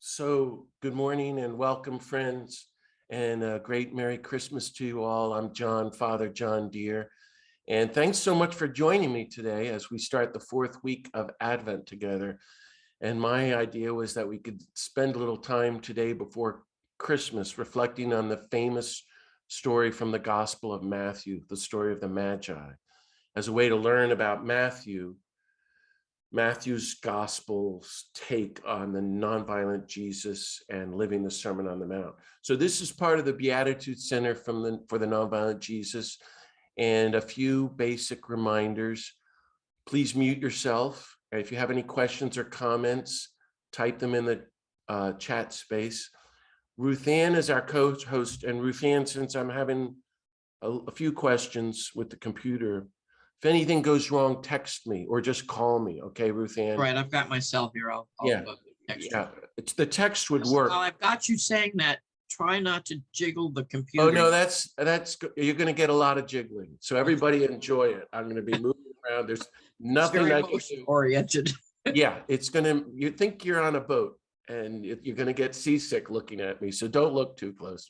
So, good morning and welcome, friends, and a great Merry Christmas to you all. I'm John, Father John Deere, and thanks so much for joining me today as we start the fourth week of Advent together. And my idea was that we could spend a little time today before Christmas reflecting on the famous story from the Gospel of Matthew, the story of the Magi, as a way to learn about Matthew's Gospel's take on the nonviolent Jesus and living the Sermon on the Mount. So this is part of the Beatitude Center for the Nonviolent Jesus, and a few basic reminders. Please mute yourself. If you have any questions or comments, type them in the chat space. Ruth Ann is our co-host, and Ruth Ann, since I'm having a few questions with the computer, if anything goes wrong, text me or just call me. Okay, Ruth Ann? Right, I've got myself here. I'll text you. It's the text would work. While I've got you saying that, try not to jiggle the computer. Oh, no, that's you're going to get a lot of jiggling. So everybody enjoy it. I'm going to be moving around. There's nothing very I emotion oriented. Yeah, you think you're on a boat and you're going to get seasick looking at me. So don't look too close.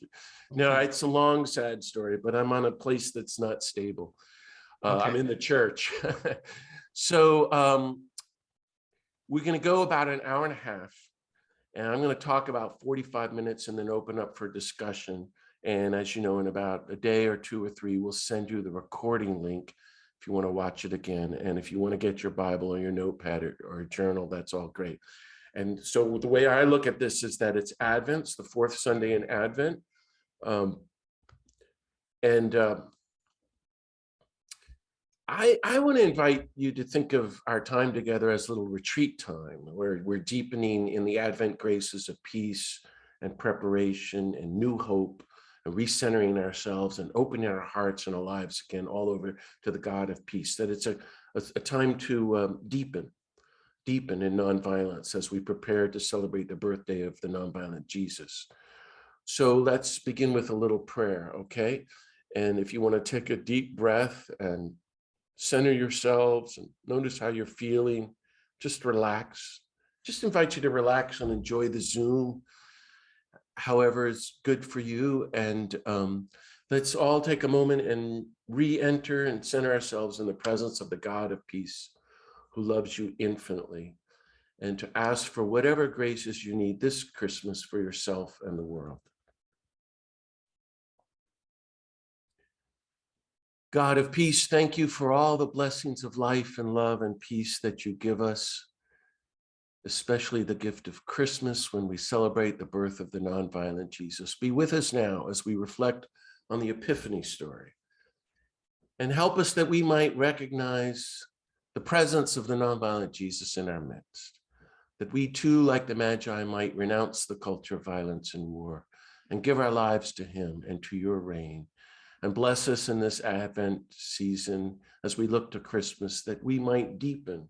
No, it's a long, sad story, but I'm on a place that's not stable. I'm in the church. So we're going to go about an hour and a half, and I'm going to talk about 45 minutes and then open up for discussion. And as you know, in about a day or two or three, we'll send you the recording link if you want to watch it again. And if you want to get your Bible or your notepad or a journal, that's all great. And so the way I look at this is that it's Advent, it's the fourth Sunday in Advent. I want to invite you to think of our time together as a little retreat time, where we're deepening in the Advent graces of peace and preparation and new hope, and recentering ourselves and opening our hearts and our lives again all over to the God of peace. That it's a time to deepen in nonviolence as we prepare to celebrate the birthday of the nonviolent Jesus. So let's begin with a little prayer, okay? And if you want to take a deep breath and center yourselves and notice how you're feeling, just relax. Just invite you to relax and enjoy the Zoom, however it's good for you. And let's all take a moment and re-enter and center ourselves in the presence of the God of peace, who loves you infinitely, and to ask for whatever graces you need this Christmas for yourself and the world. God of peace, thank you for all the blessings of life and love and peace that you give us, especially the gift of Christmas when we celebrate the birth of the nonviolent Jesus. Be with us now as we reflect on the Epiphany story, and help us that we might recognize the presence of the nonviolent Jesus in our midst, that we too, like the Magi, might renounce the culture of violence and war and give our lives to him and to your reign. And bless us in this Advent season as we look to Christmas, that we might deepen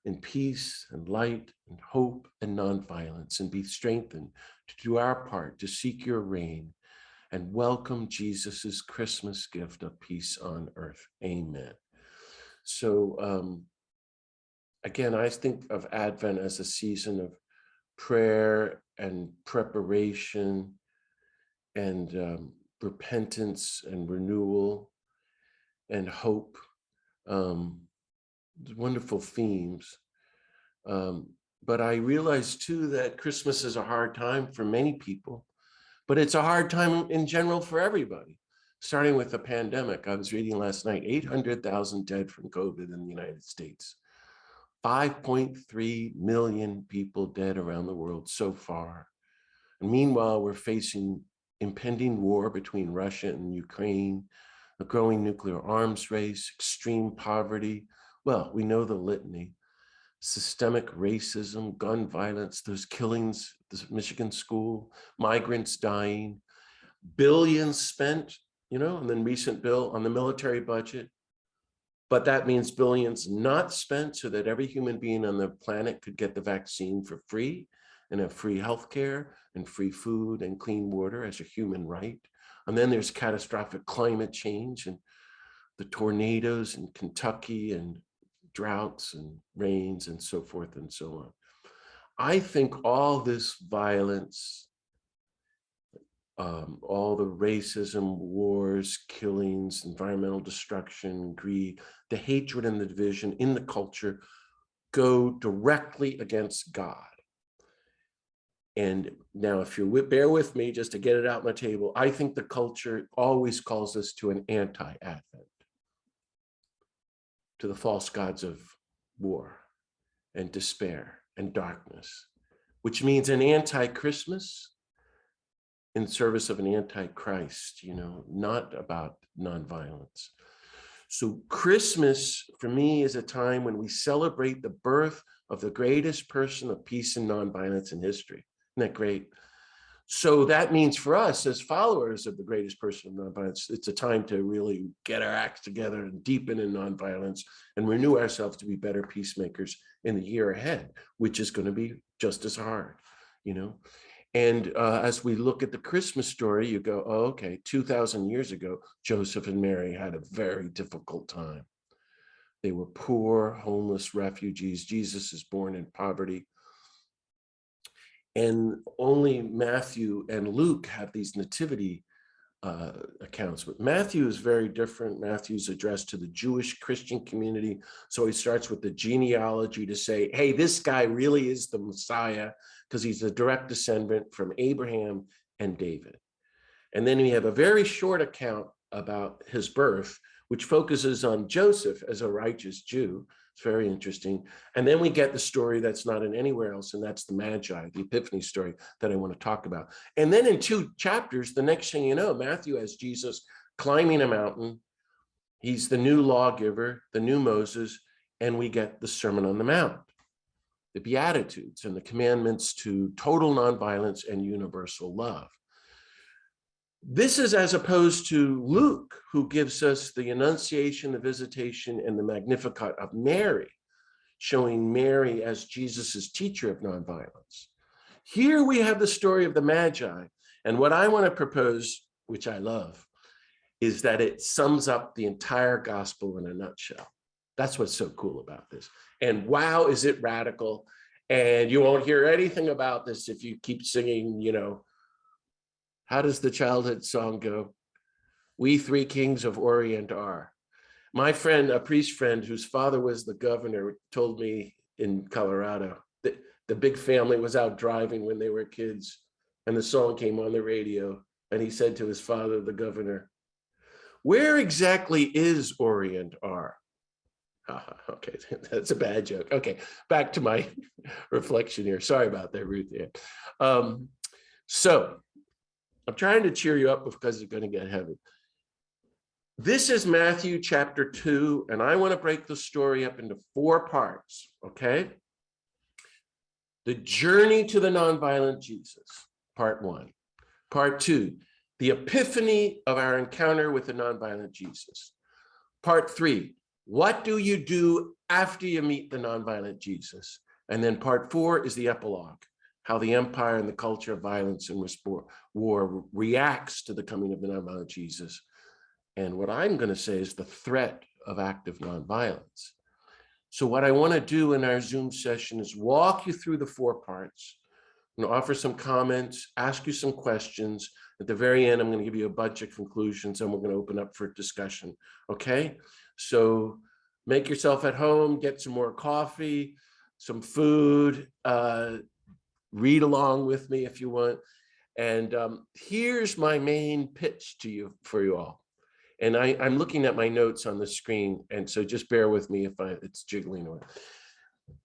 in peace and light and hope and nonviolence, and be strengthened to do our part to seek your reign and welcome Jesus's Christmas gift of peace on earth. Amen. So again, I think of Advent as a season of prayer and preparation and repentance and renewal and hope. Wonderful themes. But I realize too that Christmas is a hard time for many people, but it's a hard time in general for everybody, starting with the pandemic. I was reading last night, 800,000 dead from COVID in the United States, 5.3 million people dead around the world so far. And meanwhile, we're facing impending war between Russia and Ukraine, a growing nuclear arms race, extreme poverty. Well, we know the litany. Systemic racism, gun violence, those killings, this Michigan school, migrants dying, billions spent, in the recent bill on the military budget. But that means billions not spent so that every human being on the planet could get the vaccine for free and have free healthcare and free food and clean water as a human right. And then there's catastrophic climate change and the tornadoes in Kentucky and droughts and rains and so forth and so on. I think all this violence, all the racism, wars, killings, environmental destruction, greed, the hatred and the division in the culture go directly against God. And now, if you bear with me, just to get it out on the table, I think the culture always calls us to an anti-Advent, to the false gods of war and despair and darkness, which means an anti-Christmas in service of an anti-Christ, not about nonviolence. So Christmas, for me, is a time when we celebrate the birth of the greatest person of peace and nonviolence in history. Isn't that great? So that means for us as followers of the greatest person of nonviolence, it's a time to really get our acts together and deepen in nonviolence and renew ourselves to be better peacemakers in the year ahead, which is going to be just as hard, And as we look at the Christmas story, you go, oh, okay, 2,000 years ago, Joseph and Mary had a very difficult time. They were poor, homeless refugees. Jesus is born in poverty. And only Matthew and Luke have these nativity accounts. But Matthew is very different. Matthew's addressed to the Jewish Christian community. So he starts with the genealogy to say, hey, this guy really is the Messiah because he's a direct descendant from Abraham and David. And then we have a very short account about his birth, which focuses on Joseph as a righteous Jew. It's very interesting. And then we get the story that's not in anywhere else, and that's the Magi, the Epiphany story that I want to talk about. And then in 2 chapters, the next thing you know, Matthew has Jesus climbing a mountain. He's the new lawgiver, the new Moses, and we get the Sermon on the Mount, the Beatitudes and the commandments to total nonviolence and universal love. This is as opposed to Luke, who gives us the Annunciation, the Visitation, and the Magnificat of Mary, showing Mary as Jesus's teacher of nonviolence. Here we have the story of the Magi. And what I want to propose, which I love, is that it sums up the entire gospel in a nutshell. That's what's so cool about this. And wow, is it radical. And you won't hear anything about this if you keep singing, how does the childhood song go? We three kings of Orient are. My friend, a priest friend whose father was the governor, told me in Colorado that the big family was out driving when they were kids and the song came on the radio. And he said to his father, the governor, where exactly is Orient are? Okay, that's a bad joke. Okay, back to my reflection here. Sorry about that, Ruth. Yeah. So I'm trying to cheer you up because it's going to get heavy. This is Matthew chapter 2, and I want to break the story up into 4 parts, okay? The journey to the nonviolent Jesus, part 1. Part 2, the epiphany of our encounter with the nonviolent Jesus. Part 3, what do you do after you meet the nonviolent Jesus? And then part 4 is the epilogue, how the empire and the culture of violence and war reacts to the coming of the nonviolent Jesus. And what I'm going to say is the threat of active nonviolence. So what I want to do in our Zoom session is walk you through the 4 parts. I'm going to offer some comments, ask you some questions. At the very end, I'm going to give you a bunch of conclusions, and we're going to open up for discussion. Okay? So make yourself at home, get some more coffee, some food, read along with me if you want. And here's my main pitch to you for you all. And I'm looking at my notes on the screen, and so just bear with me if it's jiggling away.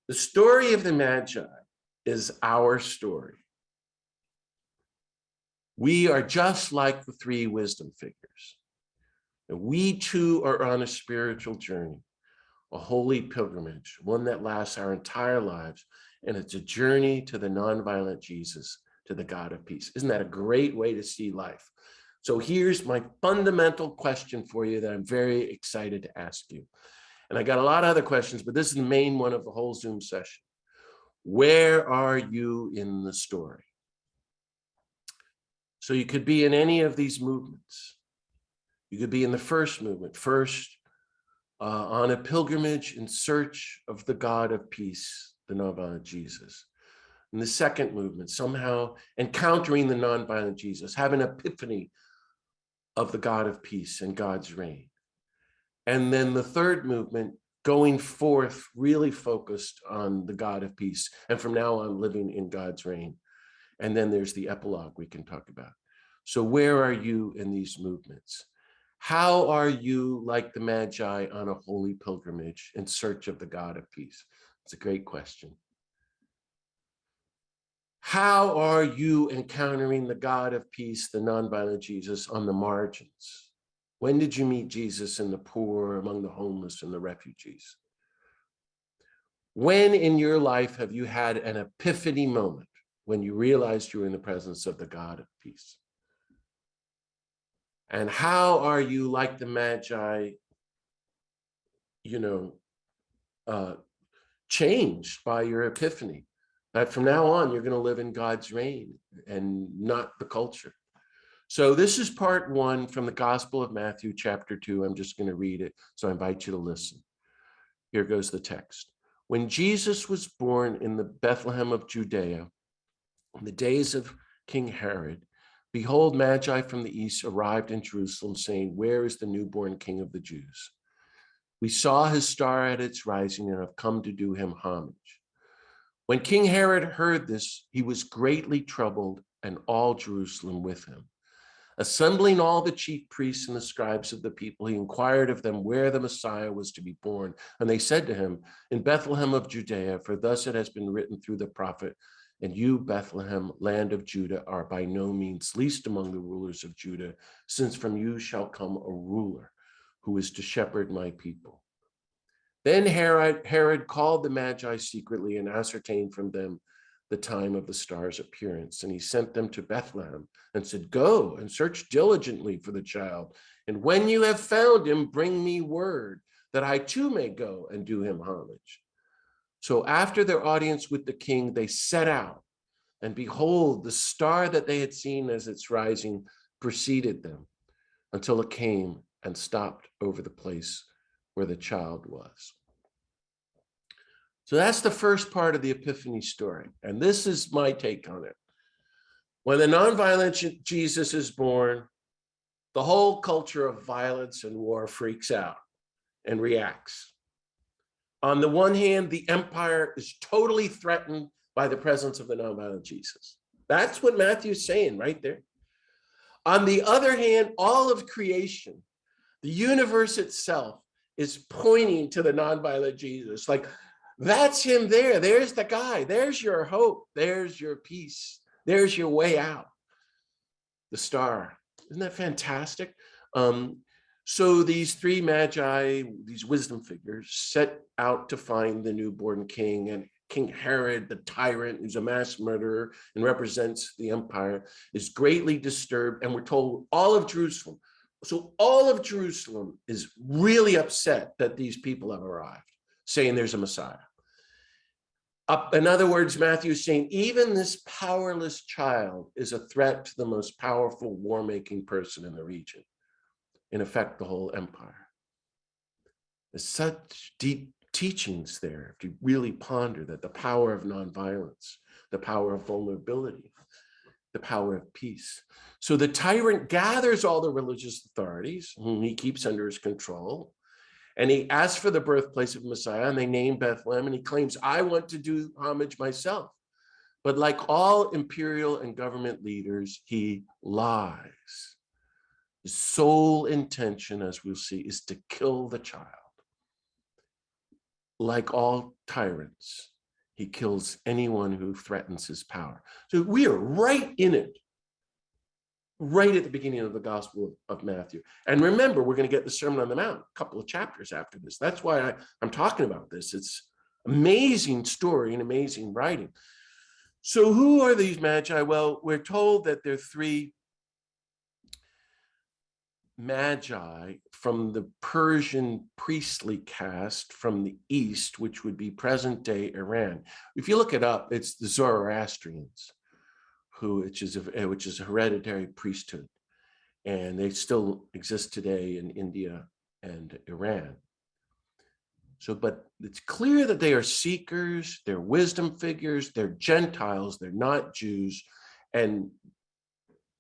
The story of the Magi is our story. We are just like the 3 wisdom figures. And we too are on a spiritual journey, a holy pilgrimage, one that lasts our entire lives. And it's a journey to the nonviolent Jesus, to the God of peace. Isn't that a great way to see life? So here's my fundamental question for you that I'm very excited to ask you. And I got a lot of other questions, but this is the main one of the whole Zoom session. Where are you in the story? So you could be in any of these movements. You could be in the first movement, first on a pilgrimage in search of the God of peace, the nonviolent Jesus. And the second movement, somehow encountering the nonviolent Jesus, have an epiphany of the God of peace and God's reign. And then the third movement, going forth, really focused on the God of peace, and from now on living in God's reign. And then there's the epilogue we can talk about. So where are you in these movements? How are you like the Magi on a holy pilgrimage in search of the God of peace? It's a great question. How are you encountering the God of peace, the nonviolent Jesus, on the margins? When did you meet Jesus in the poor, among the homeless and the refugees? When in your life have you had an epiphany moment when you realized you were in the presence of the God of peace? And how are you like the Magi, changed by your epiphany? That from now on, you're going to live in God's reign and not the culture. So this is part one from the Gospel of Matthew, chapter 2. I'm just going to read it, so I invite you to listen. Here goes the text. When Jesus was born in the Bethlehem of Judea, in the days of King Herod, behold, Magi from the east arrived in Jerusalem, saying, "Where is the newborn King of the Jews? We saw his star at its rising and have come to do him homage." When King Herod heard this, he was greatly troubled, and all Jerusalem with him. Assembling all the chief priests and the scribes of the people, he inquired of them where the Messiah was to be born. And they said to him, "In Bethlehem of Judea, for thus it has been written through the prophet, and you, Bethlehem, land of Judah, are by no means least among the rulers of Judah, since from you shall come a ruler who is to shepherd my people." Then Herod called the Magi secretly and ascertained from them the time of the star's appearance. And he sent them to Bethlehem and said, "Go and search diligently for the child. And when you have found him, bring me word that I too may go and do him homage." So after their audience with the king, they set out. And behold, the star that they had seen as its rising preceded them until it came and stopped over the place where the child was. So that's the first part of the Epiphany story. And this is my take on it. When the nonviolent Jesus is born, the whole culture of violence and war freaks out and reacts. On the one hand, the empire is totally threatened by the presence of the nonviolent Jesus. That's what Matthew's saying right there. On the other hand, all of creation, the universe itself, is pointing to the nonviolent Jesus. Like, that's him there. There's the guy. There's your hope. There's your peace. There's your way out. The star. Isn't that fantastic? So these three Magi, these wisdom figures, set out to find the newborn king. And King Herod, the tyrant, who's a mass murderer and represents the empire, is greatly disturbed. And we're told all of Jerusalem. So all of Jerusalem is really upset that these people have arrived, saying there's a Messiah. In other words, Matthew is saying even this powerless child is a threat to the most powerful war-making person in the region. In effect, the whole empire. There's such deep teachings there if you really ponder that the power of nonviolence, the power of vulnerability, the power of peace. So the tyrant gathers all the religious authorities whom he keeps under his control, and he asks for the birthplace of Messiah, and they name Bethlehem, and he claims, "I want to do homage myself." But like all imperial and government leaders, he lies. His sole intention, as we'll see, is to kill the child. Like all tyrants, he kills anyone who threatens his power. So we are right in it, right at the beginning of the Gospel of Matthew. And remember, we're going to get the Sermon on the Mount a couple of chapters after this. That's why I'm talking about this. It's amazing story and amazing writing. So who are these Magi? Well, we're told that they're three Magi from the Persian priestly caste from the east, which would be present-day Iran. If you look it up, it's the Zoroastrians, which is a hereditary priesthood, and they still exist today in India and Iran. But it's clear that they are seekers, they're wisdom figures, they're Gentiles, they're not Jews. And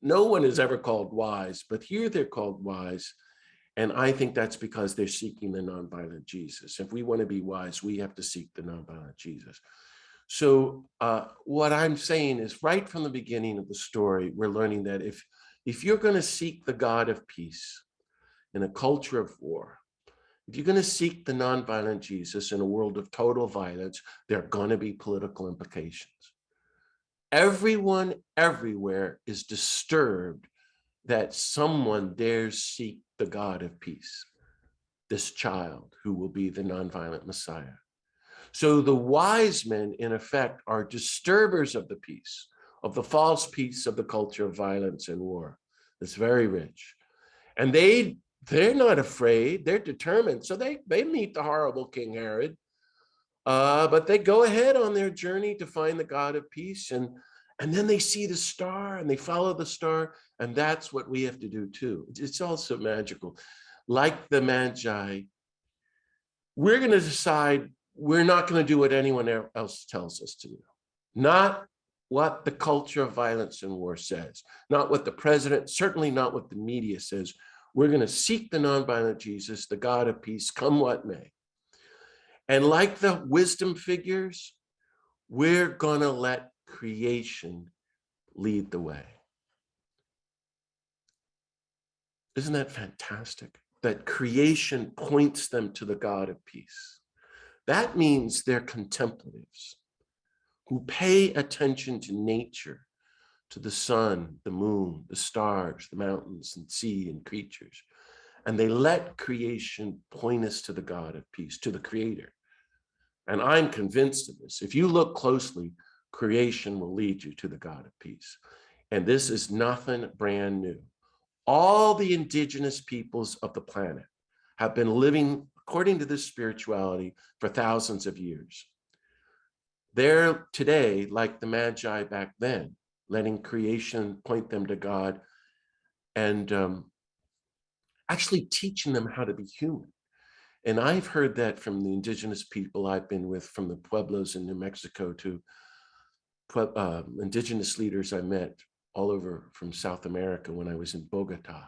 no one is ever called wise, but here they're called wise. And I think that's because they're seeking the nonviolent Jesus. If we want to be wise, we have to seek the nonviolent Jesus. So what I'm saying is right from the beginning of the story, we're learning that if you're going to seek the God of peace in a culture of war, if you're going to seek the nonviolent Jesus in a world of total violence, there are going to be political implications. Everyone everywhere is disturbed that someone dares seek the God of peace, this child who will be the nonviolent Messiah. So the wise men, in effect, are disturbers of the peace, of the false peace of the culture of violence and war. It's very rich. And they're not afraid, they're determined. So they meet the horrible King Herod, but they go ahead on their journey to find the God of peace. And then they see the star and they follow the star. And that's what we have to do too. It's also magical. Like the Magi, we're going to decide we're not going to do what anyone else tells us to do. Not what the culture of violence and war says, not what the president, certainly not what the media says. We're going to seek the nonviolent Jesus, the God of peace, come what may. And like the wisdom figures, we're going to let creation lead the way. Isn't that fantastic? That creation points them to the God of peace. That means they're contemplatives who pay attention to nature, to the sun, the moon, the stars, the mountains and sea and creatures. And they let creation point us to the God of peace, to the Creator. And I'm convinced of this. If you look closely, creation will lead you to the God of peace. And this is nothing brand new. All the indigenous peoples of the planet have been living according to this spirituality for thousands of years. They're today, like the Magi back then, letting creation point them to God and actually teaching them how to be human. And I've heard that from the indigenous people I've been with, from the Pueblos in New Mexico to indigenous leaders I met all over from South America when I was in Bogota.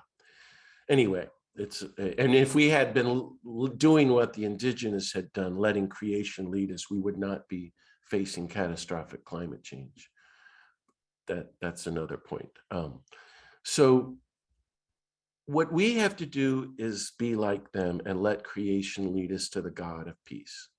Anyway, and if we had been doing what the indigenous had done, letting creation lead us, we would not be facing catastrophic climate change. That's another point. So what we have to do is be like them and let creation lead us to the God of peace.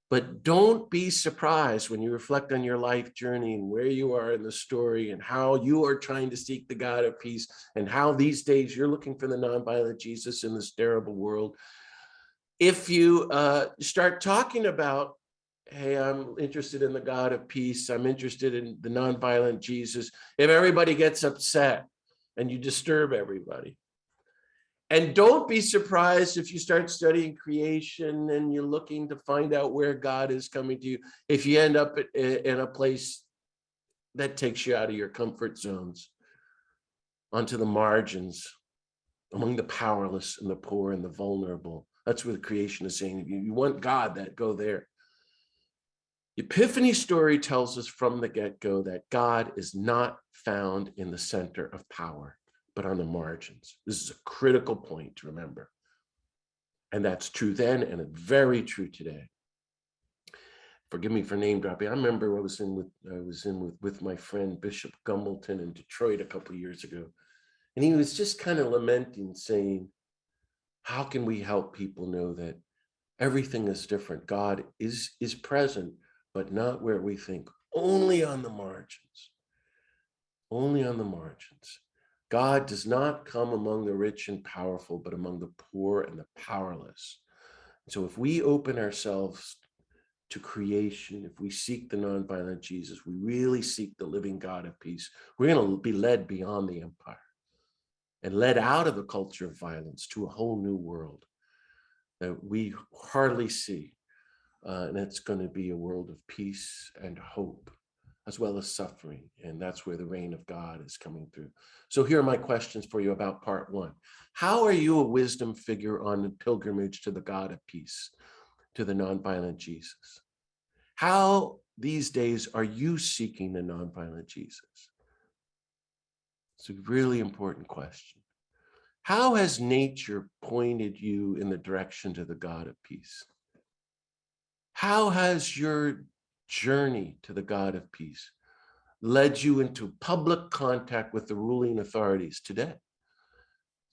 But don't be surprised when you reflect on your life journey and where you are in the story and how you are trying to seek the God of peace and how these days you're looking for the nonviolent Jesus in this terrible world. If you start talking about, hey, I'm interested in the God of peace, I'm interested in the nonviolent Jesus, if everybody gets upset and you disturb everybody. And don't be surprised if you start studying creation and you're looking to find out where God is coming to you, if you end up in a place that takes you out of your comfort zones, onto the margins, among the powerless and the poor and the vulnerable. That's what the creation is saying. If you want God, that go there. Epiphany story tells us from the get-go that God is not found in the center of power, but on the margins. This is a critical point to remember. And that's true then, and it's very true today. Forgive me for name dropping. I remember I was in with my friend Bishop Gumbleton in Detroit a couple of years ago. And he was just kind of lamenting, saying, how can we help people know that everything is different? God is present, but not where we think, only on the margins, only on the margins. God does not come among the rich and powerful, but among the poor and the powerless. So if we open ourselves to creation, if we seek the nonviolent Jesus, we really seek the living God of peace, we're going to be led beyond the empire and led out of the culture of violence to a whole new world that we hardly see. And it's going to be a world of peace and hope, as well as suffering. And that's where the reign of God is coming through. So here are my questions for you about part one. How are you a wisdom figure on the pilgrimage to the God of peace? to the nonviolent Jesus? How these days are you seeking the nonviolent Jesus? It's a really important question. How has nature pointed you in the direction to the God of peace? How has your journey to the God of peace led you into public contact with the ruling authorities today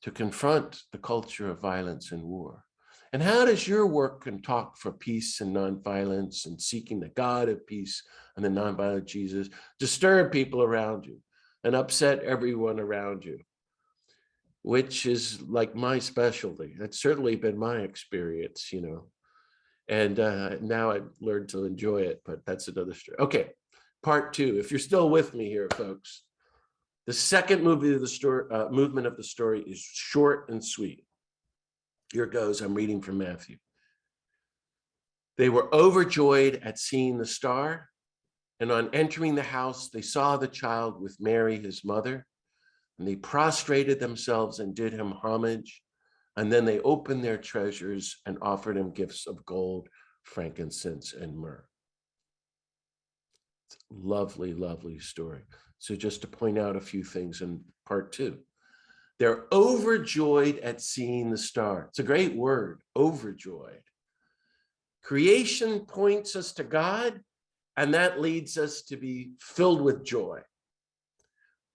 to confront the culture of violence and war? And how does your work and talk for peace and nonviolence and seeking the God of peace and the nonviolent Jesus disturb people around you and upset everyone around you? Which is like my specialty. That's certainly been my experience, and now I've learned to enjoy it, but that's another story. Okay, part two, if you're still with me here, folks. The second movement of the story is short and sweet. Here it goes, I'm reading from Matthew. They were overjoyed at seeing the star, and on entering the house, they saw the child with Mary, his mother, and they prostrated themselves and did him homage. And then they opened their treasures and offered him gifts of gold, frankincense, and myrrh. It's a lovely, lovely story. So just to point out a few things in part two. They're overjoyed at seeing the star. It's a great word, overjoyed. Creation points us to God, and that leads us to be filled with joy.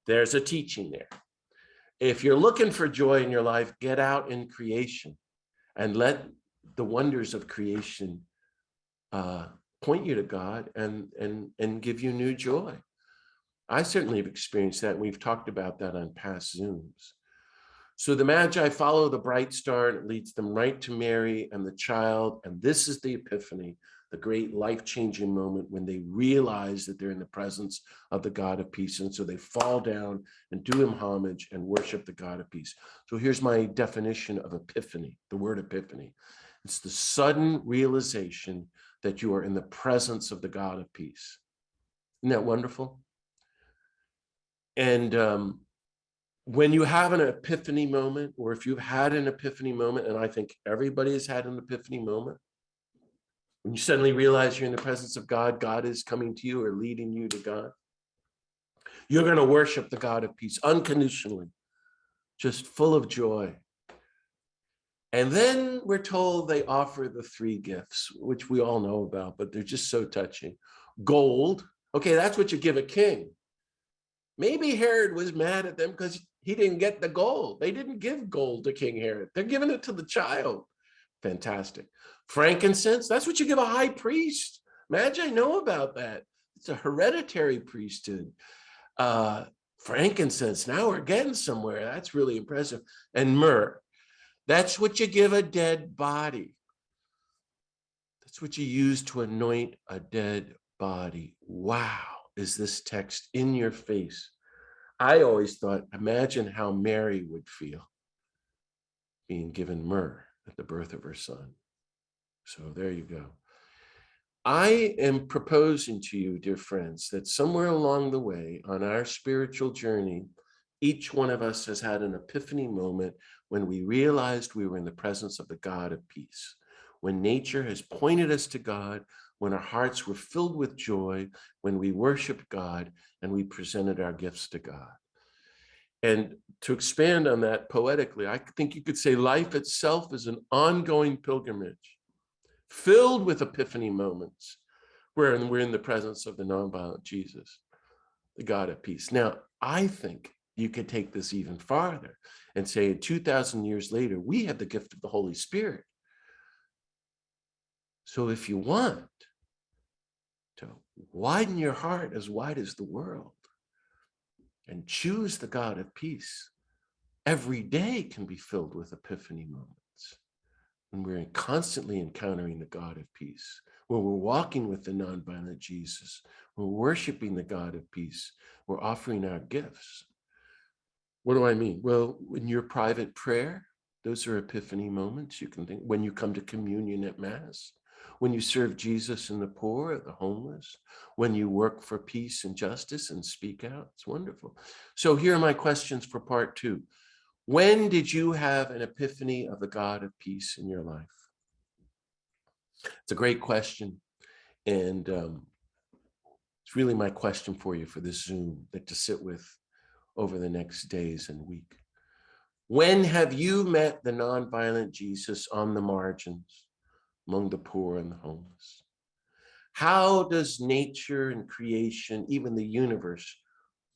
There's a teaching there. If you're looking for joy in your life, get out in creation and let the wonders of creation point you to God and give you new joy. I certainly have experienced that. We've talked about that on past Zooms. So the Magi follow the bright star, and it leads them right to Mary and the child. And this is the Epiphany, the great life-changing moment when they realize that they're in the presence of the God of peace. And so they fall down and do him homage and worship the God of peace. So here's my definition of epiphany, the word epiphany. It's the sudden realization that you are in the presence of the God of peace. Isn't that wonderful? And when you have an epiphany moment, or if you've had an epiphany moment, and I think everybody has had an epiphany moment, when you suddenly realize you're in the presence of God, God is coming to you or leading you to God, you're going to worship the God of peace unconditionally, just full of joy. And then we're told they offer the three gifts, which we all know about, but they're just so touching. Gold. Okay, that's what you give a king. Maybe Herod was mad at them because he didn't get the gold. They didn't give gold to King Herod. They're giving it to the child. Fantastic. Frankincense, that's what you give a high priest. Magi know about that. It's a hereditary priesthood. Frankincense, now we're getting somewhere. That's really impressive. And myrrh, that's what you give a dead body. That's what you use to anoint a dead body. Wow, is this text in your face? I always thought, imagine how Mary would feel being given myrrh at the birth of her son. So there you go. I am proposing to you, dear friends, that somewhere along the way on our spiritual journey, each one of us has had an epiphany moment when we realized we were in the presence of the God of peace, when nature has pointed us to God, when our hearts were filled with joy, when we worshiped God and we presented our gifts to God. And to expand on that poetically, I think you could say life itself is an ongoing pilgrimage filled with epiphany moments where we're in the presence of the nonviolent Jesus, the God of peace. Now, I think you could take this even farther and say 2,000 years later, we have the gift of the Holy Spirit. So if you want to widen your heart as wide as the world and choose the God of peace, every day can be filled with epiphany moments. When we're constantly encountering the God of peace, when we're walking with the nonviolent Jesus, we're worshiping the God of peace, we're offering our gifts. What do I mean? Well, in your private prayer, those are epiphany moments you can think. When you come to communion at Mass, when you serve Jesus and the poor, the homeless, when you work for peace and justice and speak out, it's wonderful. So here are my questions for part two. When did you have an epiphany of the God of peace in your life? It's It's a great question. And it's really my question for you for this Zoom that to sit with over the next days and week. When have you met the nonviolent Jesus on the margins, among the poor and the homeless? How does nature and creation, even the universe,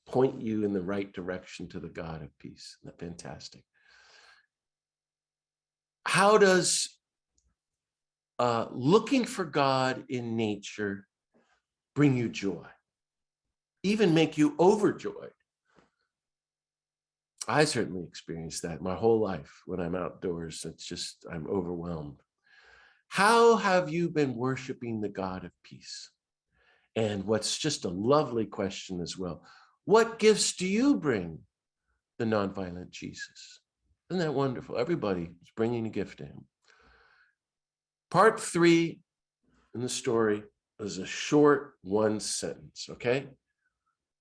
point you in the right direction to the God of peace? Isn't that fantastic? How does looking for God in nature bring you joy, even make you overjoyed? I certainly experienced that my whole life when I'm outdoors. It's just, I'm overwhelmed. How have you been worshiping the God of peace? And what's just a lovely question as well, what gifts do you bring the nonviolent Jesus? Isn't that wonderful? Everybody is bringing a gift to him. Part 3 in the story is a short one sentence, okay?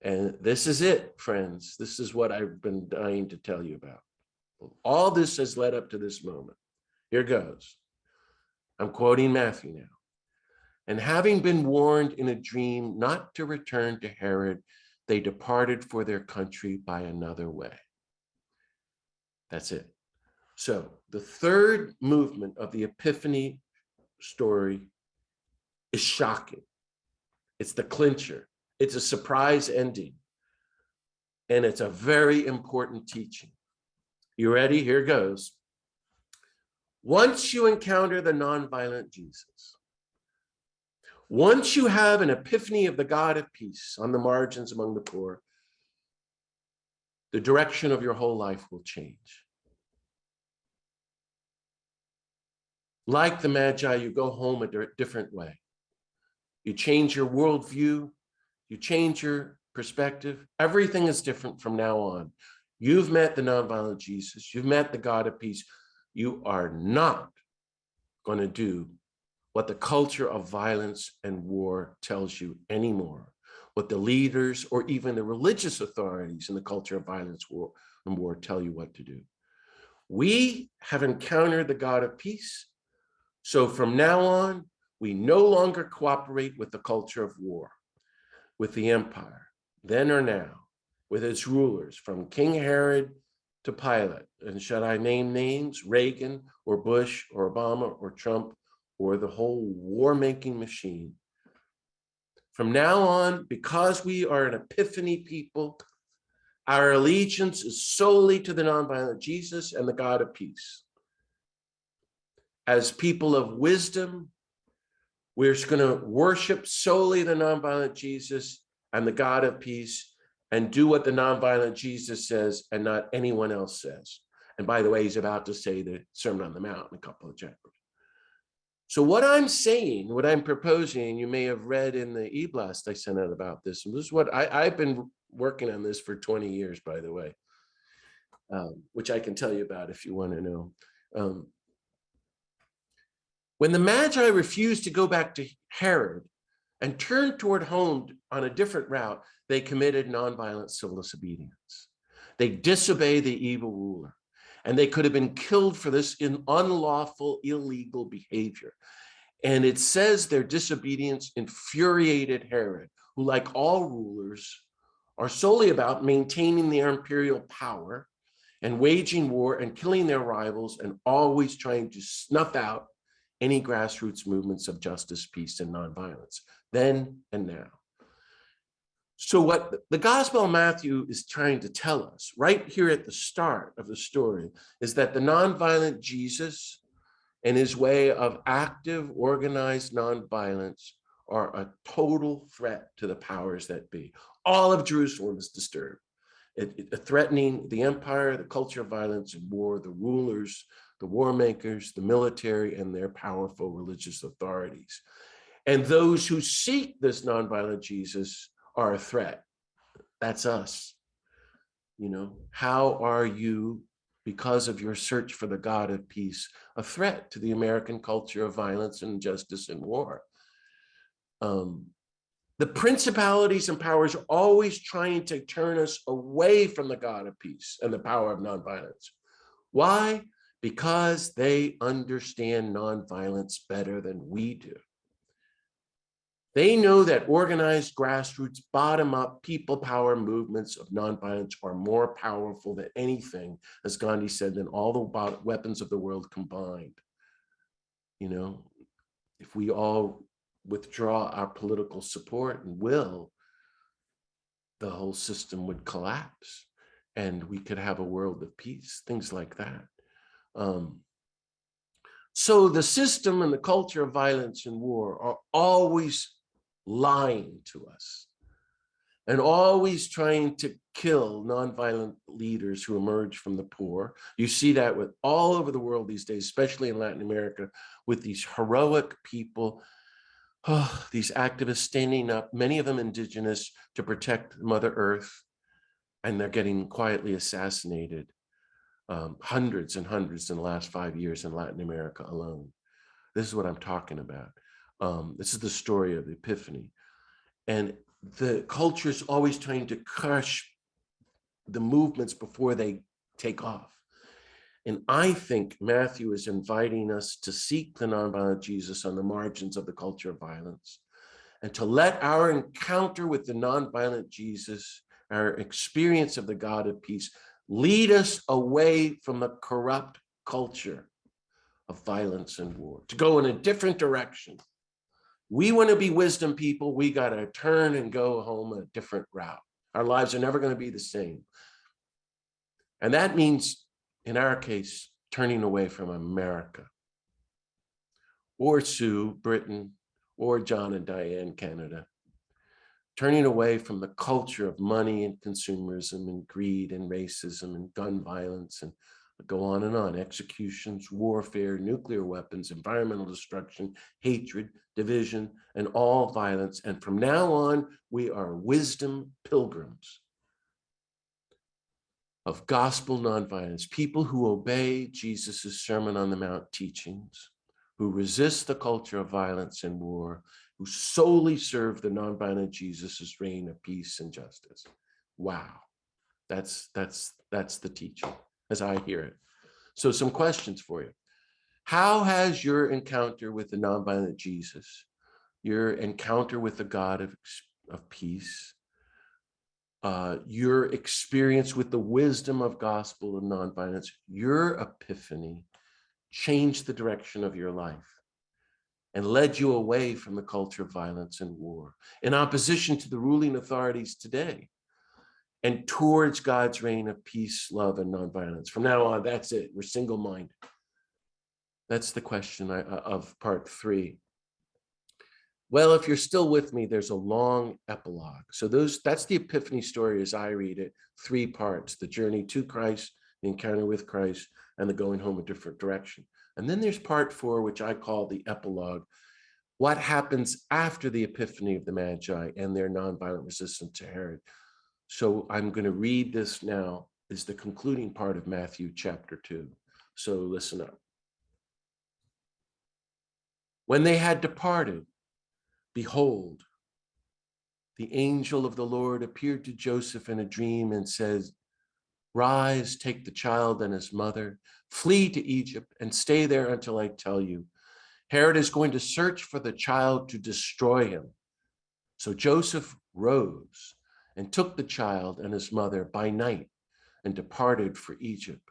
And this is it, friends. This is what I've been dying to tell you about. All this has led up to this moment. Here goes. I'm quoting Matthew now. And having been warned in a dream not to return to Herod, they departed for their country by another way. That's it. So the third movement of the Epiphany story is shocking. It's the clincher. It's a surprise ending. And it's a very important teaching. You ready? Here goes. Once you encounter the nonviolent Jesus, once you have an epiphany of the God of peace on the margins among the poor, the direction of your whole life will change. Like the Magi, you go home a different way. You change your worldview, you change your perspective. Everything is different from now on. You've met the nonviolent Jesus, you've met the God of peace. You are not going to do what the culture of violence and war tells you anymore, what the leaders or even the religious authorities in the culture of violence and war tell you what to do. We have encountered the God of peace. So from now on, we no longer cooperate with the culture of war, with the empire, then or now, with its rulers, from King Herod to Pilate. And should I name names? Reagan or Bush or Obama or Trump or the whole war-making machine. From now on, because we are an epiphany people, our allegiance is solely to the nonviolent Jesus and the God of peace. As people of wisdom, we're going to worship solely the nonviolent Jesus and the God of peace and do what the nonviolent Jesus says and not anyone else says. And by the way, he's about to say the Sermon on the Mount in a couple of chapters. So what I'm saying, what I'm proposing, you may have read in the e-blast I sent out about this. And this is what I've been working on this for 20 years, by the way, which I can tell you about if you want to know. When the Magi refused to go back to Herod and turned toward home on a different route, they committed nonviolent civil disobedience. They disobeyed the evil ruler, and they could have been killed for this unlawful, illegal behavior. And it says their disobedience infuriated Herod, who, like all rulers, are solely about maintaining their imperial power and waging war and killing their rivals and always trying to snuff out any grassroots movements of justice, peace, and nonviolence, then and now. So what the Gospel of Matthew is trying to tell us right here at the start of the story is that the nonviolent Jesus and his way of active, organized nonviolence are a total threat to the powers that be. All of Jerusalem is disturbed, threatening the empire, the culture of violence and war, the rulers, the war makers, the military, and their powerful religious authorities. And those who seek this nonviolent Jesus are a threat. That's us. You know, how are you, because of your search for the God of peace, a threat to the American culture of violence and injustice and war? The principalities and powers are always trying to turn us away from the God of peace and the power of nonviolence. Why? because they understand nonviolence better than we do. They know that organized grassroots, bottom-up, people power movements of nonviolence are more powerful than anything, as Gandhi said, than all the weapons of the world combined. You know, if we all withdraw our political support and will, the whole system would collapse and we could have a world of peace, things like that. So the system and the culture of violence and war are always lying to us and always trying to kill nonviolent leaders who emerge from the poor. You see that with all over the world these days, especially in Latin America, with these heroic people, these activists standing up, many of them indigenous, to protect Mother Earth, and they're getting quietly assassinated. Hundreds and hundreds in the last 5 years in Latin America alone. This is what I'm talking about. This is the story of the Epiphany. And the culture is always trying to crush the movements before they take off. And I think Matthew is inviting us to seek the nonviolent Jesus on the margins of the culture of violence, and to let our encounter with the nonviolent Jesus, our experience of the God of peace, lead us away from the corrupt culture of violence and war, to go in a different direction. We want to be wisdom people. We got to turn and go home a different route. Our lives are never going to be the same. And that means, in our case, turning away from America, or Sue, Britain, or John and Diane, Canada, turning away from the culture of money and consumerism and greed and racism and gun violence and go on, executions, warfare, nuclear weapons, environmental destruction, hatred, division, and all violence. And from now on, we are wisdom pilgrims of gospel nonviolence, people who obey Jesus's Sermon on the Mount teachings, who resist the culture of violence and war, who solely serve the nonviolent Jesus's reign of peace and justice. Wow, that's the teaching as I hear it. So some questions for you. How has your encounter with the nonviolent Jesus, your encounter with the God of peace, your experience with the wisdom of gospel of nonviolence, your epiphany, changed the direction of your life and led you away from the culture of violence and war, in opposition to the ruling authorities today, and towards God's reign of peace, love, and nonviolence? From now on, that's it. We're single-minded. That's the question of part 3. Well, if you're still with me, there's a long epilogue. So that's the Epiphany story as I read it, 3 parts: the journey to Christ, the encounter with Christ, and the going home a different direction. And then there's part 4, which I call the epilogue: what happens after the Epiphany of the Magi and their nonviolent resistance to Herod. So I'm going to read this now, is the concluding part of Matthew chapter 2. So listen up. When they had departed, behold, the angel of the Lord appeared to Joseph in a dream and says, "Rise, take the child and his mother, flee to Egypt and stay there until I tell you. Herod is going to search for the child to destroy him." So Joseph rose and took the child and his mother by night and departed for Egypt.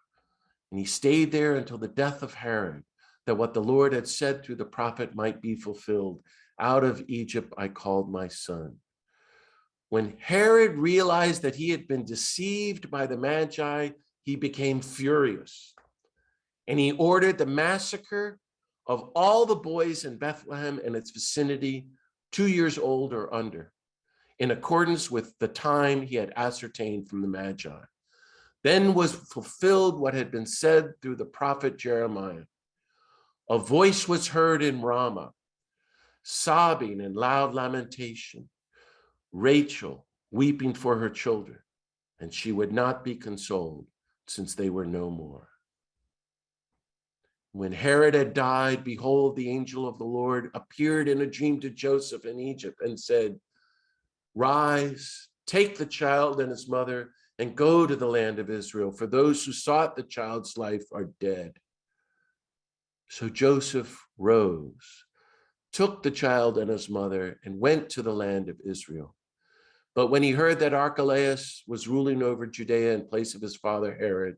And he stayed there until the death of Herod, that what the Lord had said through the prophet might be fulfilled: "Out of Egypt I called my son." When Herod realized that he had been deceived by the Magi, he became furious, and he ordered the massacre of all the boys in Bethlehem and its vicinity, 2 years old or under, in accordance with the time he had ascertained from the Magi. Then was fulfilled what had been said through the prophet Jeremiah. A voice was heard in Ramah, sobbing and loud lamentation, Rachel weeping for her children, and she would not be consoled, since they were no more. When Herod had died, behold, the angel of the Lord appeared in a dream to Joseph in Egypt and said, "Rise, take the child and his mother, and go to the land of Israel, for those who sought the child's life are dead." So Joseph rose, took the child and his mother, and went to the land of Israel. But when he heard that Archelaus was ruling over Judea in place of his father Herod,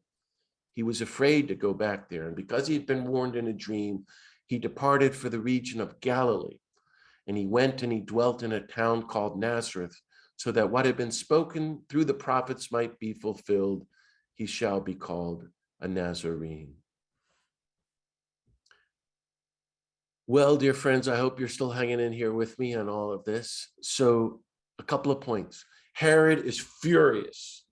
he was afraid to go back there. And because he had been warned in a dream, he departed for the region of Galilee. And he went and he dwelt in a town called Nazareth, so that what had been spoken through the prophets might be fulfilled. He shall be called a Nazarene. Well, dear friends, I hope you're still hanging in here with me on all of this. So a couple of points. Herod is furious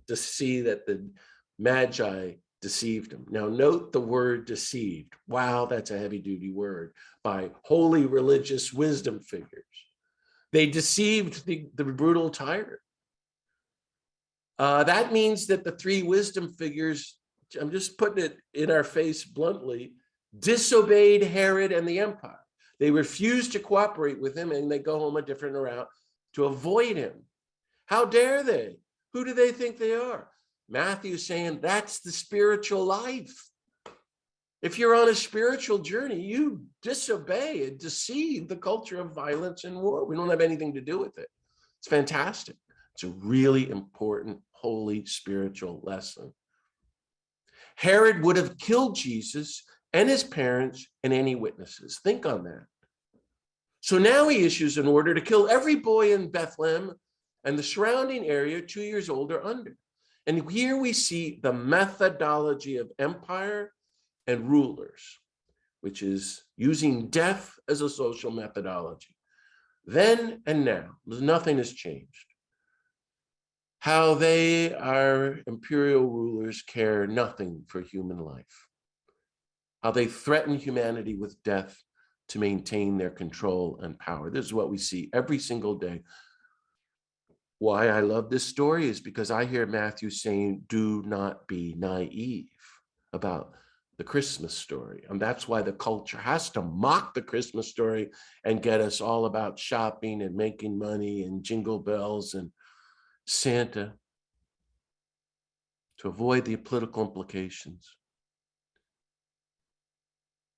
to see that the Magi deceived him. Now note the word deceived. Wow, that's a heavy duty word. By holy religious wisdom figures. They deceived the brutal tyrant. That means that the three wisdom figures, I'm just putting it in our face bluntly, disobeyed Herod and the empire. They refused to cooperate with him, and they go home a different route to avoid him. How dare they? Who do they think they are? Matthew's saying that's the spiritual life. If you're on a spiritual journey, you disobey and deceive the culture of violence and war. We don't have anything to do with it. It's fantastic. It's a really important, holy, spiritual lesson. Herod would have killed Jesus and his parents and any witnesses. Think on that. So now he issues an order to kill every boy in Bethlehem and the surrounding area 2 years old or under. And here we see the methodology of empire and rulers, which is using death as a social methodology. Then and now, nothing has changed. How they, our imperial rulers, care nothing for human life. How they threaten humanity with death to maintain their control and power. This is what we see every single day. Why I love this story is because I hear Matthew saying, do not be naive about the Christmas story. And that's why the culture has to mock the Christmas story and get us all about shopping and making money and jingle bells and Santa to avoid the political implications.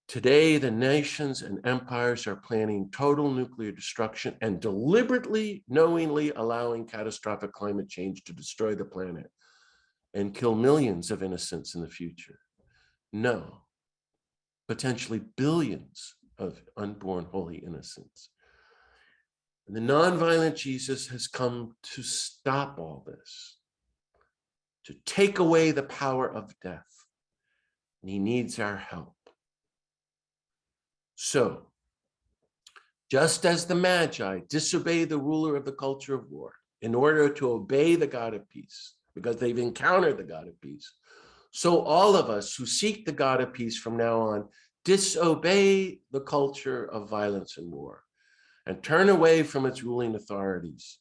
Today, the nations and empires are planning total nuclear destruction and deliberately, knowingly allowing catastrophic climate change to destroy the planet and kill millions of innocents in the future. No, potentially billions of unborn holy innocents. And the nonviolent Jesus has come to stop all this, to take away the power of death. And he needs our help. So, just as the Magi disobey the ruler of the culture of war in order to obey the God of peace, because they've encountered the God of peace, so all of us who seek the God of peace from now on disobey the culture of violence and war and turn away from its ruling authorities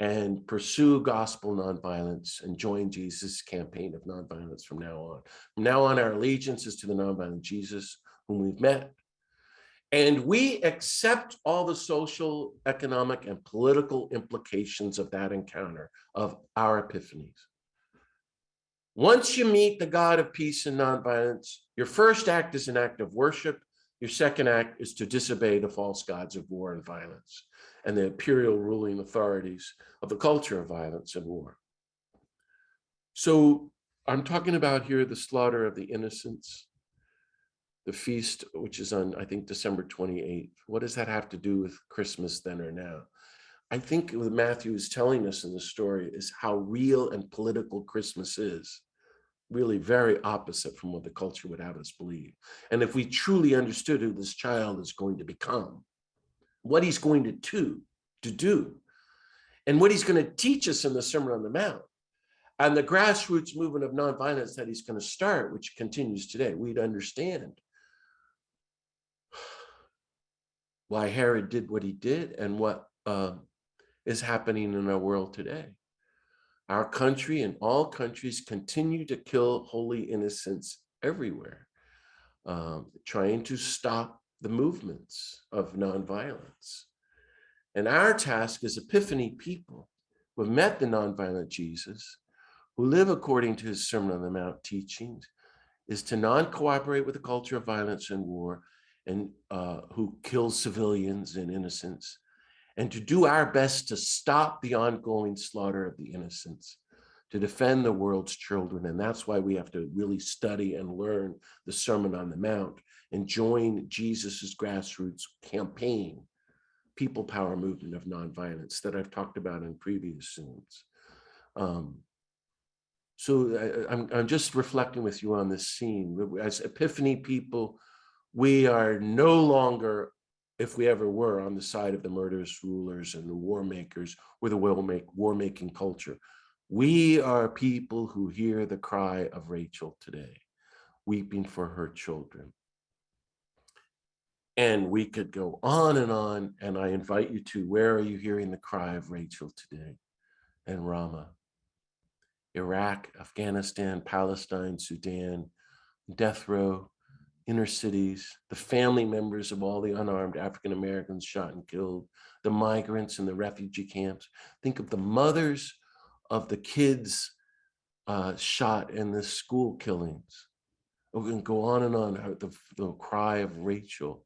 and pursue gospel nonviolence and join Jesus' campaign of nonviolence from now on. From now on, our allegiance is to the nonviolent Jesus whom we've met. And we accept all the social, economic, and political implications of that encounter, of our epiphanies. Once you meet the God of peace and nonviolence, your first act is an act of worship. Your second act is to disobey the false gods of war and violence and the imperial ruling authorities of the culture of violence and war. So I'm talking about here the slaughter of the innocents, the feast, which is on, I think, December 28th. What does that have to do with Christmas then or now? I think what Matthew is telling us in the story is how real and political Christmas is. Really very opposite from what the culture would have us believe. And if we truly understood who this child is going to become, what he's going to do, and what he's going to teach us in the Sermon on the Mount, and the grassroots movement of nonviolence that he's going to start, which continues today, we'd understand why Herod did what he did and what is happening in our world today. Our country and all countries continue to kill holy innocents everywhere, trying to stop the movements of nonviolence. And our task as Epiphany people who have met the nonviolent Jesus, who live according to his Sermon on the Mount teachings, is to non-cooperate with the culture of violence and war, and who kills civilians and innocents, and to do our best to stop the ongoing slaughter of the innocents, to defend the world's children. And that's why we have to really study and learn the Sermon on the Mount and join Jesus's grassroots campaign, people power movement of nonviolence that I've talked about in previous scenes. So I'm just reflecting with you on this scene. As Epiphany people, we are no longer, if we ever were, on the side of the murderous rulers and the war makers or the war-making culture. We are people who hear the cry of Rachel today, weeping for her children. And we could go on, and I invite you to, where are you hearing the cry of Rachel today? And Ramah. Iraq, Afghanistan, Palestine, Sudan, death row, inner cities, the family members of all the unarmed African Americans shot and killed, the migrants in the refugee camps. Think of the mothers of the kids shot in the school killings. We can go on, the cry of Rachel.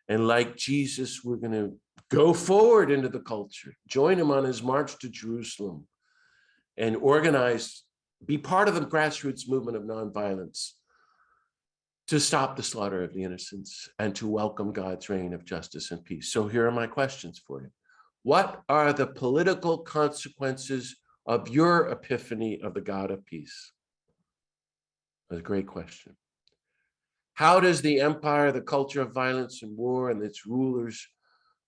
And like Jesus, we're going to go forward into the culture, join him on his march to Jerusalem, and organize, be part of the grassroots movement of nonviolence to stop the slaughter of the innocents and to welcome God's reign of justice and peace. So here are my questions for you. What are the political consequences of your epiphany of the God of peace? That's a great question. How does the empire, the culture of violence and war and its rulers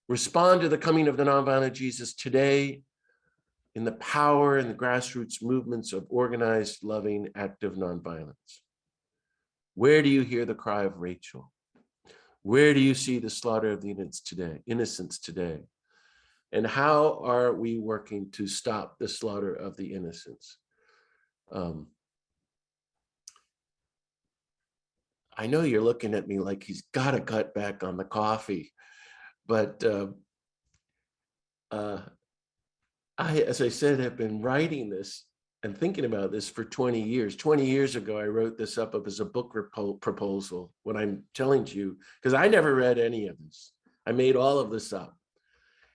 respond to the coming of the nonviolent Jesus today in the power and the grassroots movements of organized, loving, active nonviolence? Where do you hear the cry of Rachel? Where do you see the slaughter of the innocents today? And how are we working to stop the slaughter of the innocents? I know you're looking at me like he's got to cut back on the coffee, but as I said, have been writing this and thinking about this for 20 years. 20 years ago, I wrote this up as a book proposal, what I'm telling you, because I never read any of this. I made all of this up.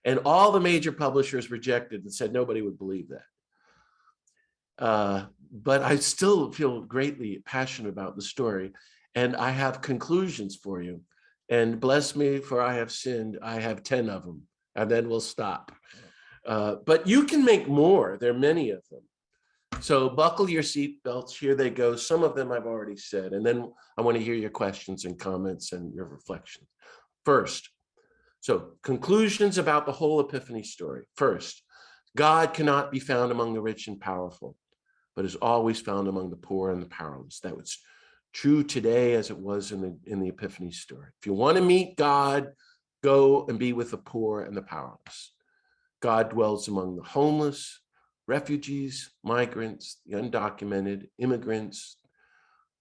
And all the major publishers rejected and said nobody would believe that. But I still feel greatly passionate about the story. And I have conclusions for you. And bless me, for I have sinned. I have 10 of them, and then we'll stop. But you can make more. There are many of them. So buckle your seatbelts. Here they go. Some of them I've already said. And then I want to hear your questions and comments and your reflections. First, so conclusions about the whole Epiphany story. First, God cannot be found among the rich and powerful, but is always found among the poor and the powerless. That was true today as it was in the Epiphany story. If you want to meet God, go and be with the poor and the powerless. God dwells among the homeless, refugees, migrants, the undocumented, immigrants,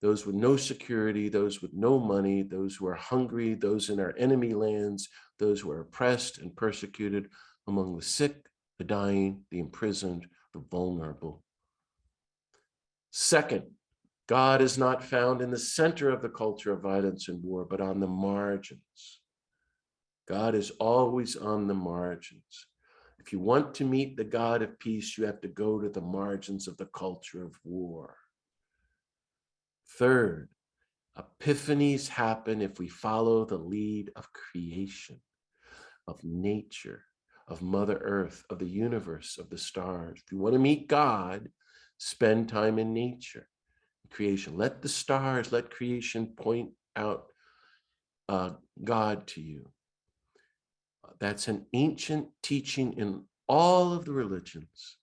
those with no security, those with no money, those who are hungry, those in our enemy lands, those who are oppressed and persecuted, among the sick, the dying, the imprisoned, the vulnerable. Second, God is not found in the center of the culture of violence and war, but on the margins. God is always on the margins. If you want to meet the God of peace, you have to go to the margins of the culture of war. Third, epiphanies happen if we follow the lead of creation, of nature, of Mother Earth, of the universe, of the stars. If you want to meet God, spend time in nature, creation. Let the stars, let creation point out God to you. That's an ancient teaching in all of the religions.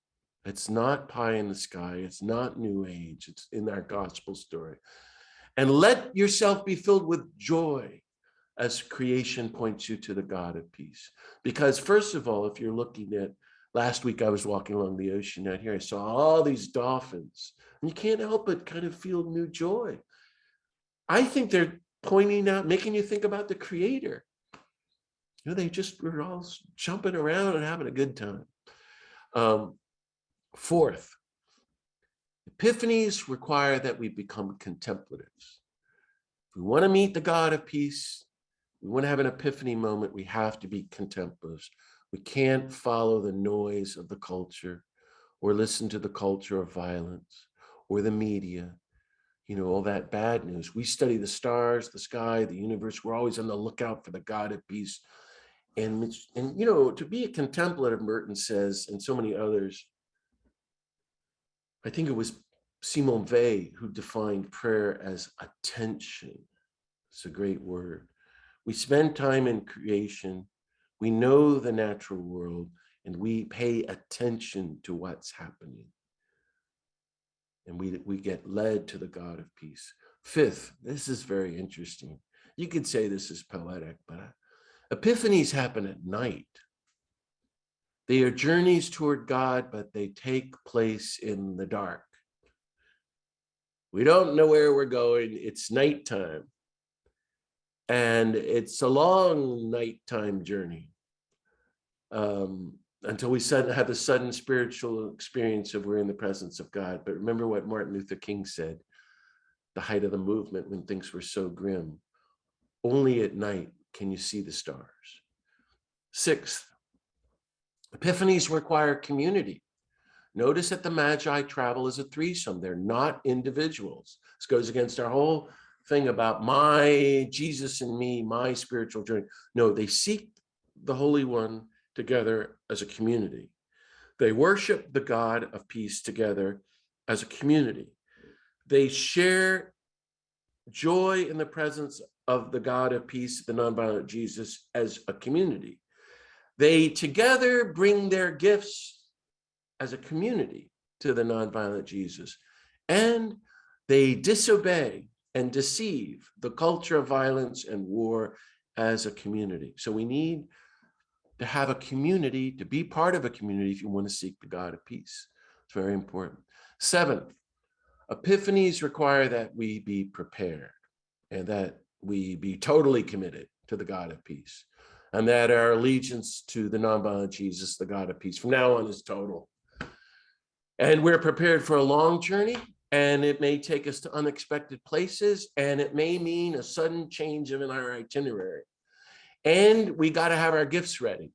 It's not pie in the sky. It's not New Age. It's in our gospel story. And let yourself be filled with joy as creation points you to the God of peace. Because first of all, if you're looking at, last week I was walking along the ocean out here, I saw all these dolphins, and you can't help but kind of feel new joy. I think they're pointing out, making you think about the Creator. You know, they just were all jumping around and having a good time. Fourth, Epiphanies require that we become contemplatives. If we want to meet the God of peace, we want to have an epiphany moment, we have to be contemplatives. We can't follow the noise of the culture or listen to the culture of violence or the media, all that bad news. We study the stars, the sky, the universe. We're always on the lookout for the God of peace. And to be a contemplative, Merton says, and so many others, I think it was Simone Weil who defined prayer as attention. It's a great word. We spend time in creation. We know the natural world, and we pay attention to what's happening. And we get led to the God of peace. Fifth, this is very interesting. You could say this is poetic, but epiphanies happen at night. They are journeys toward God, but they take place in the dark. We don't know where we're going. It's nighttime. And it's a long nighttime journey until we have the sudden spiritual experience of we're in the presence of God. But remember what Martin Luther King said, the height of the movement when things were so grim. Only at night can you see the stars. Sixth, epiphanies require community. Notice that the Magi travel as a threesome. They're not individuals. This goes against our whole thing about my Jesus and me, my spiritual journey. No, they seek the Holy One together as a community. They worship the God of peace together as a community. They share joy in the presence of the God of peace, the nonviolent Jesus, as a community. They together bring their gifts as a community to the nonviolent Jesus, and they disobey and deceive the culture of violence and war as a community. So we need to have a community, to be part of a community if you want to seek the God of peace. It's very important. Seventh, epiphanies require that we be prepared and that we be totally committed to the God of peace, and that our allegiance to the nonviolent Jesus, the God of peace, from now on is total. And we're prepared for a long journey, and it may take us to unexpected places, and it may mean a sudden change in our itinerary. And we got to have our gifts ready.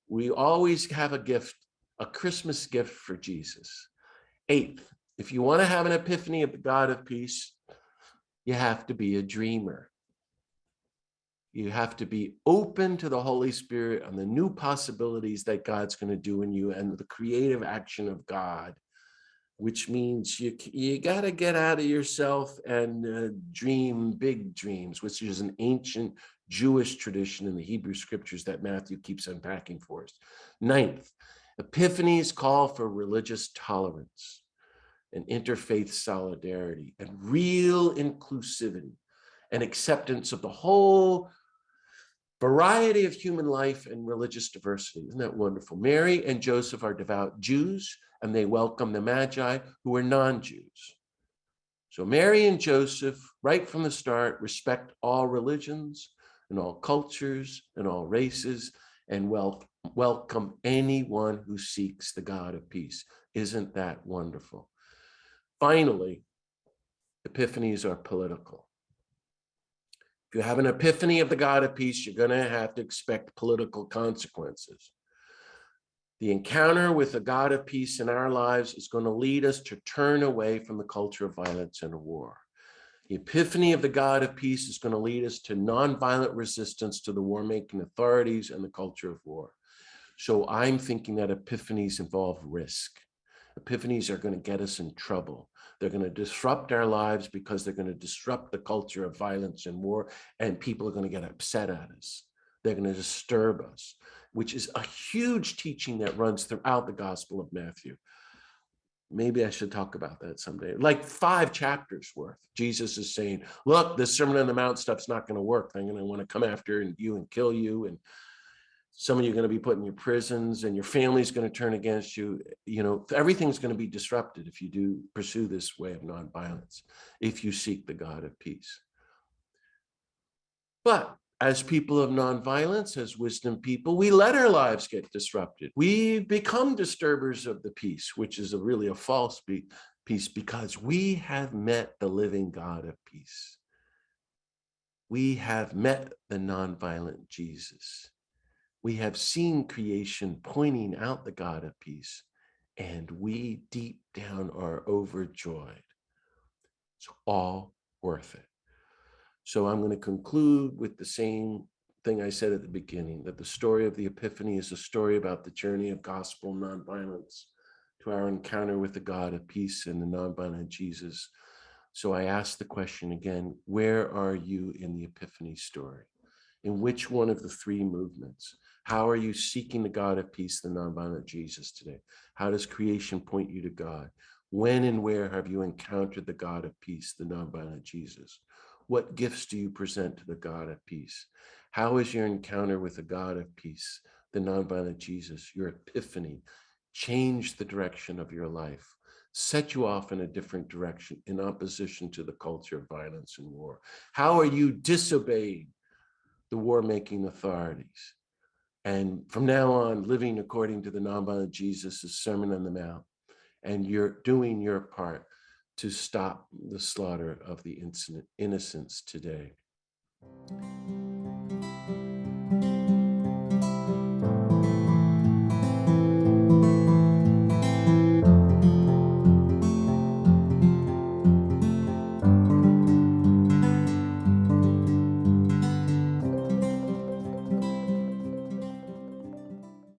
We always have a gift, a Christmas gift for Jesus. Eighth, if you want to have an epiphany of the God of peace, you have to be a dreamer. You have to be open to the Holy Spirit and the new possibilities that God's going to do in you and the creative action of God, which means you got to get out of yourself and dream big dreams, which is an ancient Jewish tradition in the Hebrew scriptures that Matthew keeps unpacking for us. Ninth, epiphanies call for religious tolerance and interfaith solidarity and real inclusivity and acceptance of the whole variety of human life and religious diversity. Isn't that wonderful? Mary and Joseph are devout Jews, and they welcome the Magi, who are non-Jews. So Mary and Joseph, right from the start, respect all religions and all cultures and all races, and welcome anyone who seeks the God of peace. Isn't that wonderful? Finally, epiphanies are political. If you have an epiphany of the God of peace, you're going to have to expect political consequences. The encounter with the God of peace in our lives is going to lead us to turn away from the culture of violence and war. The epiphany of the God of peace is going to lead us to nonviolent resistance to the war-making authorities and the culture of war. So I'm thinking that epiphanies involve risk. Epiphanies are going to get us in trouble. They're going to disrupt our lives because they're going to disrupt the culture of violence and war, and people are going to get upset at us. They're going to disturb us, which is a huge teaching that runs throughout the Gospel of Matthew. Maybe I should talk about that someday. Like 5 chapters worth. Jesus is saying, look, this Sermon on the Mount stuff's not going to work. They're going to want to come after you and kill you, and some of you are going to be put in your prisons, and your family's going to turn against you. Everything's going to be disrupted if you do pursue this way of nonviolence, if you seek the God of peace. But as people of nonviolence, as wisdom people, we let our lives get disrupted. We become disturbers of the peace, which is really a false peace because we have met the living God of peace. We have met the nonviolent Jesus. We have seen creation pointing out the God of peace, and we deep down are overjoyed. It's all worth it. So I'm going to conclude with the same thing I said at the beginning, that the story of the Epiphany is a story about the journey of gospel nonviolence to our encounter with the God of peace and the nonviolent Jesus. So I ask the question again, where are you in the Epiphany story? In which one of the three movements? How are you seeking the God of peace, the nonviolent Jesus today? How does creation point you to God? When and where have you encountered the God of peace, the nonviolent Jesus? What gifts do you present to the God of peace? How is your encounter with the God of peace, the nonviolent Jesus, your epiphany, change the direction of your life, set you off in a different direction in opposition to the culture of violence and war? How are you disobeying the war-making authorities, and from now on living according to the nonviolent Jesus' Sermon on the Mount, and you're doing your part to stop the slaughter of the innocents today?